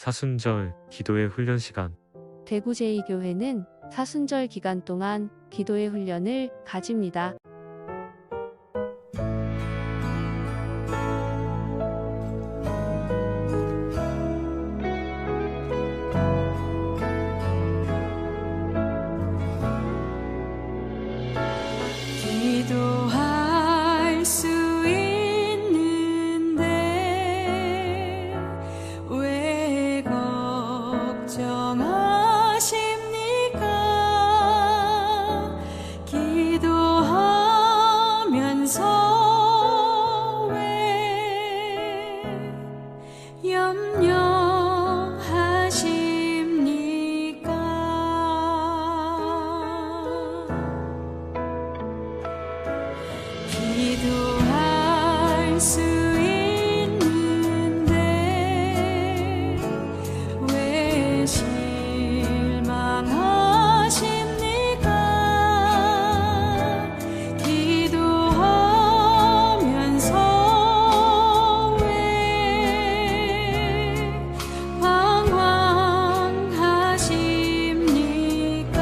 사순절 기도의 훈련 시간. 대구 제2교회는 사순절 기간 동안 기도의 훈련을 가집니다. 기도할 수 있는데 왜 걱정하십니까? 기도하면서 왜 염려하십니까? 기도할 수 있는데 왜 실망하십니까? 기도하면서 왜 방황하십니까?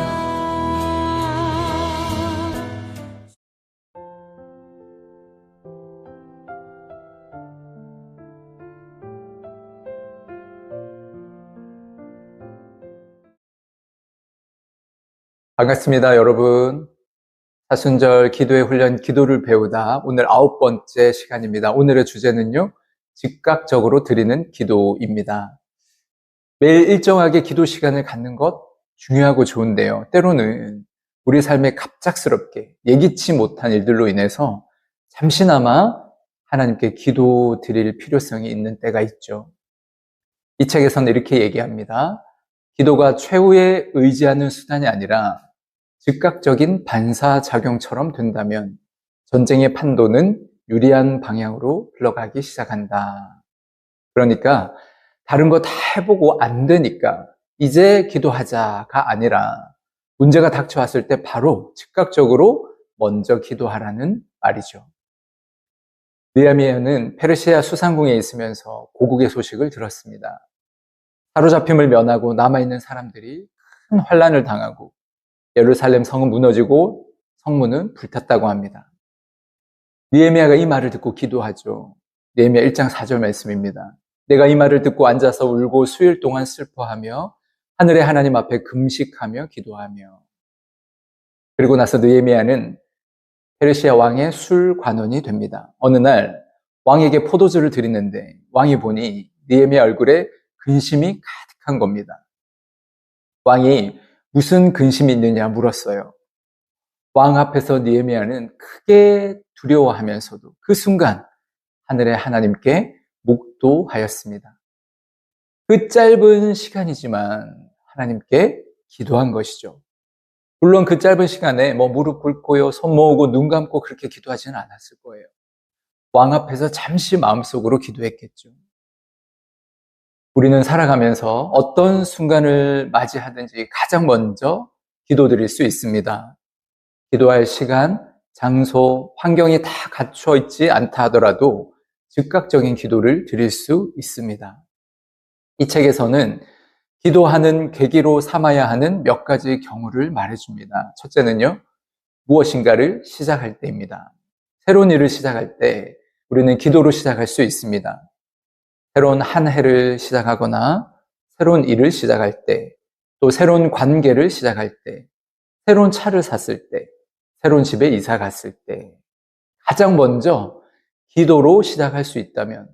반갑습니다, 여러분. 사순절 기도의 훈련 기도를 배우다 오늘 9번째 시간입니다. 오늘의 주제는요, 즉각적으로 드리는 기도입니다. 매일 일정하게 기도 시간을 갖는 것 중요하고 좋은데요. 때로는 우리 삶에 갑작스럽게 예기치 못한 일들로 인해서 잠시나마 하나님께 기도 드릴 필요성이 있는 때가 있죠. 이 책에서는 이렇게 얘기합니다. 기도가 최후의 의지하는 수단이 아니라 즉각적인 반사작용처럼 된다면 전쟁의 판도는 유리한 방향으로 흘러가기 시작한다. 그러니까 다른 거 다 해보고 안 되니까 이제 기도하자가 아니라 문제가 닥쳐왔을 때 바로 즉각적으로 먼저 기도하라는 말이죠. 느헤미야는 페르시아 수상궁에 있으면서 고국의 소식을 들었습니다. 사로잡힘을 면하고 남아있는 사람들이 큰 환란을 당하고 예루살렘 성은 무너지고 성문은 불탔다고 합니다. 느헤미야가 이 말을 듣고 기도하죠. 느헤미야 1장 4절 말씀입니다. 내가 이 말을 듣고 앉아서 울고 수일 동안 슬퍼하며 하늘의 하나님 앞에 금식하며 기도하며. 그리고 나서 느헤미야는 페르시아 왕의 술 관원이 됩니다. 어느 날 왕에게 포도주를 드리는데 왕이 보니 느헤미야 얼굴에 근심이 가득한 겁니다. 왕이 무슨 근심이 있느냐 물었어요. 왕 앞에서 느헤미야는 크게 두려워하면서도 그 순간 하늘의 하나님께 묵도하였습니다. 그 짧은 시간이지만 하나님께 기도한 것이죠. 물론 그 짧은 시간에 무릎 꿇고요, 손 모으고 눈 감고 그렇게 기도하지는 않았을 거예요. 왕 앞에서 잠시 마음속으로 기도했겠죠. 우리는 살아가면서 어떤 순간을 맞이하든지 가장 먼저 기도드릴 수 있습니다. 기도할 시간, 장소, 환경이 다 갖춰 있지 않다 하더라도 즉각적인 기도를 드릴 수 있습니다. 이 책에서는 기도하는 계기로 삼아야 하는 몇 가지 경우를 말해줍니다. 첫째는요, 무엇인가를 시작할 때입니다. 새로운 일을 시작할 때 우리는 기도로 시작할 수 있습니다. 새로운 한 해를 시작하거나 새로운 일을 시작할 때, 또 새로운 관계를 시작할 때, 새로운 차를 샀을 때, 새로운 집에 이사 갔을 때 가장 먼저 기도로 시작할 수 있다면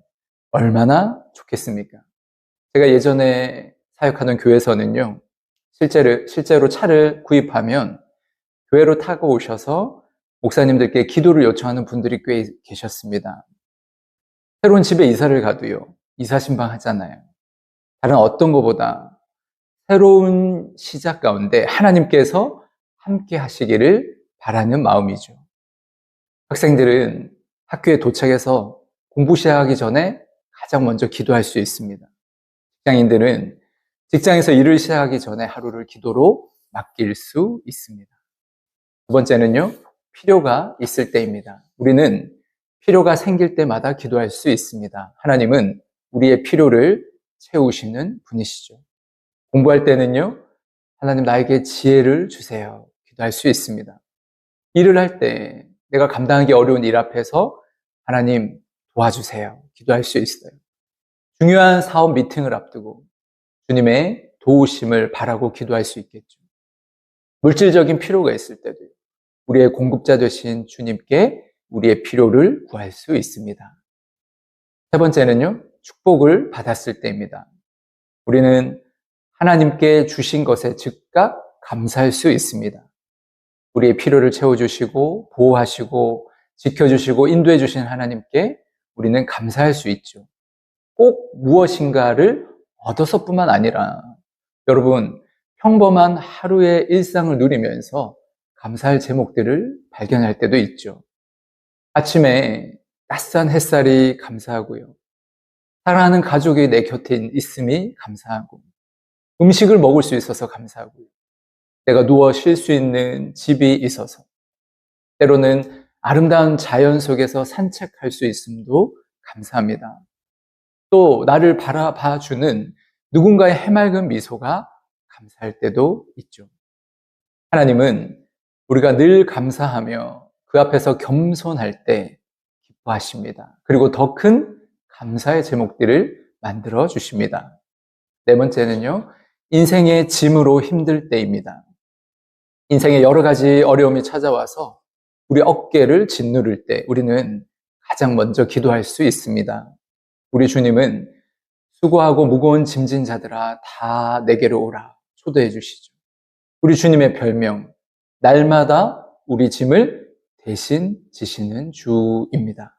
얼마나 좋겠습니까? 제가 예전에 사역하던 교회에서는요, 실제로 차를 구입하면 교회로 타고 오셔서 목사님들께 기도를 요청하는 분들이 꽤 계셨습니다. 새로운 집에 이사를 가도요, 이사 신방 하잖아요. 다른 어떤 것보다 새로운 시작 가운데 하나님께서 함께 하시기를 바라는 마음이죠. 학생들은 학교에 도착해서 공부 시작하기 전에 가장 먼저 기도할 수 있습니다. 직장인들은 직장에서 일을 시작하기 전에 하루를 기도로 맡길 수 있습니다. 두 번째는요, 필요가 있을 때입니다. 우리는 필요가 생길 때마다 기도할 수 있습니다. 하나님은 우리의 필요를 채우시는 분이시죠. 공부할 때는요, 하나님 나에게 지혜를 주세요. 기도할 수 있습니다. 일을 할 때 내가 감당하기 어려운 일 앞에서 하나님 도와주세요. 기도할 수 있어요. 중요한 사업 미팅을 앞두고 주님의 도우심을 바라고 기도할 수 있겠죠. 물질적인 필요가 있을 때도 우리의 공급자 되신 주님께 우리의 필요를 구할 수 있습니다. 세 번째는요, 축복을 받았을 때입니다. 우리는 하나님께 주신 것에 즉각 감사할 수 있습니다. 우리의 필요를 채워주시고 보호하시고 지켜주시고 인도해 주신 하나님께 우리는 감사할 수 있죠. 꼭 무엇인가를 얻어서뿐만 아니라 여러분 평범한 하루의 일상을 누리면서 감사할 제목들을 발견할 때도 있죠. 아침에 따스한 햇살이 감사하고요. 사랑하는 가족이 내 곁에 있음이 감사하고 음식을 먹을 수 있어서 감사하고요. 내가 누워 쉴 수 있는 집이 있어서 때로는 아름다운 자연 속에서 산책할 수 있음도 감사합니다. 또 나를 바라봐주는 누군가의 해맑은 미소가 감사할 때도 있죠. 하나님은 우리가 늘 감사하며 그 앞에서 겸손할 때 기뻐하십니다. 그리고 더 큰 감사의 제목들을 만들어 주십니다. 네 번째는요, 인생의 짐으로 힘들 때입니다. 인생에 여러 가지 어려움이 찾아와서 우리 어깨를 짓누를 때 우리는 가장 먼저 기도할 수 있습니다. 우리 주님은 수고하고 무거운 짐진 자들아 다 내게로 오라 초대해 주시죠. 우리 주님의 별명, 날마다 우리 짐을 대신 지시는 주입니다.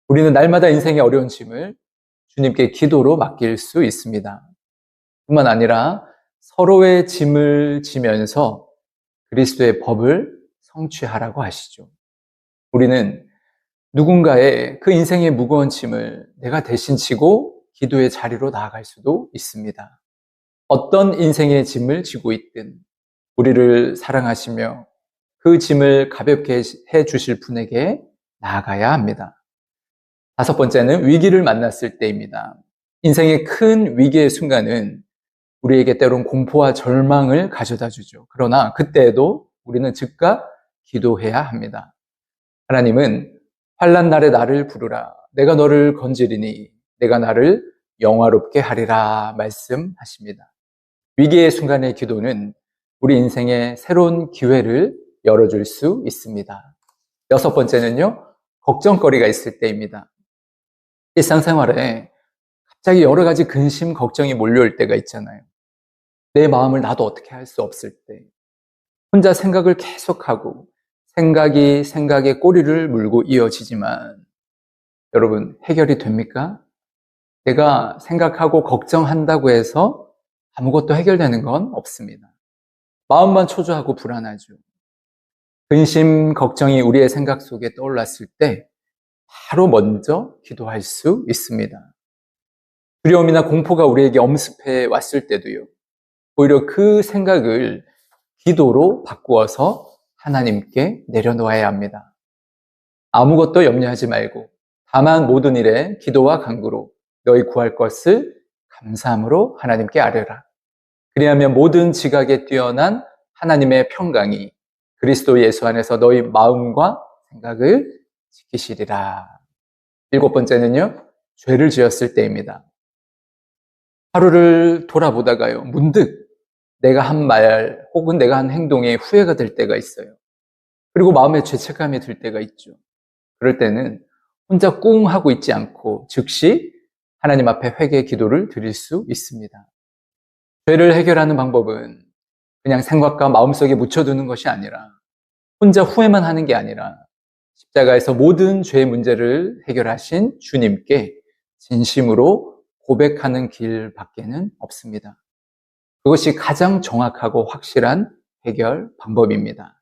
우리는 날마다 인생의 어려운 짐을 주님께 기도로 맡길 수 있습니다. 뿐만 아니라 서로의 짐을 지면서 그리스도의 법을 성취하라고 하시죠. 우리는 누군가의 그 인생의 무거운 짐을 내가 대신 지고 기도의 자리로 나아갈 수도 있습니다. 어떤 인생의 짐을 지고 있든 우리를 사랑하시며 그 짐을 가볍게 해 주실 분에게 나아가야 합니다. 다섯 번째는 위기를 만났을 때입니다. 인생의 큰 위기의 순간은 우리에게 때론 공포와 절망을 가져다 주죠. 그러나 그때에도 우리는 즉각 기도해야 합니다. 하나님은 환난 날에 나를 부르라. 내가 너를 건지리니 내가 나를 영화롭게 하리라 말씀하십니다. 위기의 순간의 기도는 우리 인생의 새로운 기회를 열어줄 수 있습니다. 여섯 번째는요, 걱정거리가 있을 때입니다. 일상생활에 갑자기 여러 가지 근심, 걱정이 몰려올 때가 있잖아요. 내 마음을 나도 어떻게 할 수 없을 때 혼자 생각을 계속하고 생각이 생각에 꼬리를 물고 이어지지만 여러분 해결이 됩니까? 내가 생각하고 걱정한다고 해서 아무것도 해결되는 건 없습니다. 마음만 초조하고 불안하죠. 근심, 걱정이 우리의 생각 속에 떠올랐을 때 바로 먼저 기도할 수 있습니다. 두려움이나 공포가 우리에게 엄습해 왔을 때도요. 오히려 그 생각을 기도로 바꾸어서 하나님께 내려놓아야 합니다. 아무것도 염려하지 말고 다만 모든 일에 기도와 간구로 너희 구할 것을 감사함으로 하나님께 아뢰라. 그리하면 모든 지각에 뛰어난 하나님의 평강이 그리스도 예수 안에서 너희 마음과 생각을 지키시리라. 일곱 번째는요, 죄를 지었을 때입니다. 하루를 돌아보다가요, 문득 내가 한 말 혹은 내가 한 행동에 후회가 될 때가 있어요. 그리고 마음에 죄책감이 들 때가 있죠. 그럴 때는 혼자 꿍 하고 있지 않고 즉시 하나님 앞에 회개 기도를 드릴 수 있습니다. 죄를 해결하는 방법은 그냥 생각과 마음속에 묻혀두는 것이 아니라 혼자 후회만 하는 게 아니라 십자가에서 모든 죄의 문제를 해결하신 주님께 진심으로 고백하는 길밖에는 없습니다. 그것이 가장 정확하고 확실한 해결 방법입니다.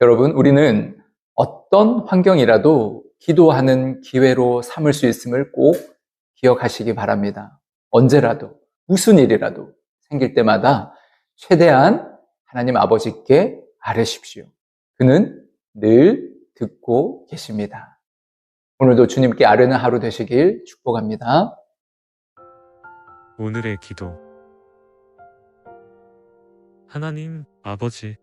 여러분, 우리는 어떤 환경이라도 기도하는 기회로 삼을 수 있음을 꼭 기억하시기 바랍니다. 언제라도, 무슨 일이라도 생길 때마다 최대한 하나님 아버지께 아뢰십시오. 그는 늘 듣고 계십니다. 오늘도 주님께 아뢰는 하루 되시길 축복합니다. 오늘의 기도. 하나님, 아버지,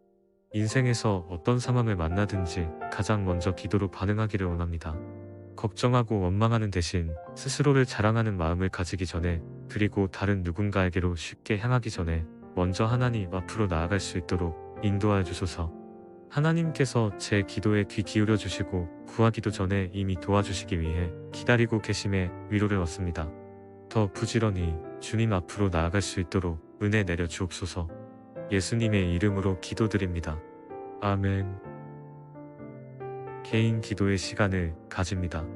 인생에서 어떤 상황을 만나든지 가장 먼저 기도로 반응하기를 원합니다. 걱정하고 원망하는 대신 스스로를 자랑하는 마음을 가지기 전에, 그리고 다른 누군가에게로 쉽게 향하기 전에 먼저 하나님 앞으로 나아갈 수 있도록 인도하여 주소서. 하나님께서 제 기도에 귀 기울여 주시고 구하기도 전에 이미 도와주시기 위해 기다리고 계심에 위로를 얻습니다. 더 부지런히 주님 앞으로 나아갈 수 있도록 은혜 내려 주옵소서. 예수님의 이름으로 기도드립니다. 아멘. 개인 기도의 시간을 가집니다.